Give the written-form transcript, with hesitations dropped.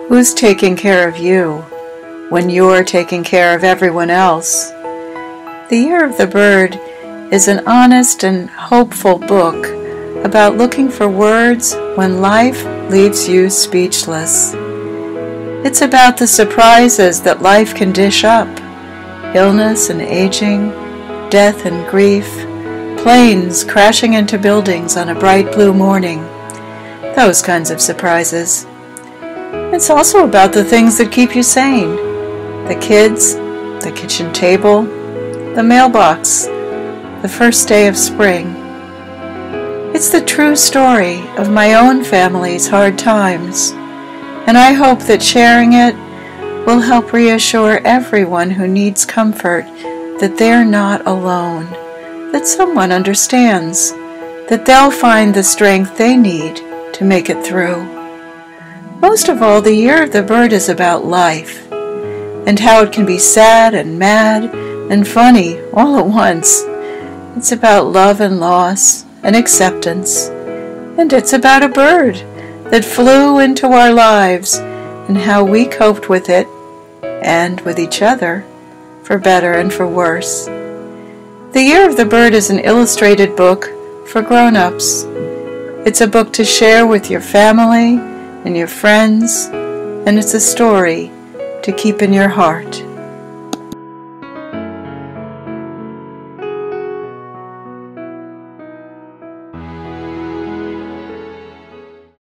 Who's taking care of you when you're taking care of everyone else? The Year of the Bird is an honest and hopeful book about looking for words when life leaves you speechless. It's about the surprises that life can dish up: illness and aging, death and grief, planes crashing into buildings on a bright blue morning, those kinds of surprises. It's also about the things that keep you sane: the kids, the kitchen table, the mailbox, the first day of spring. It's the true story of my own family's hard times, and I hope that sharing it will help reassure everyone who needs comfort that they're not alone, that someone understands, that they'll find the strength they need to make it through. Most of all, the Year of the Bird is about life, and how it can be sad and mad and funny all at once. It's about love and loss and acceptance, and it's about a bird that flew into our lives and how we coped with it and with each other, for better and for worse. The Year of the Bird is an illustrated book for grown-ups. It's a book to share with your family and your friends, and it's a story to keep in your heart.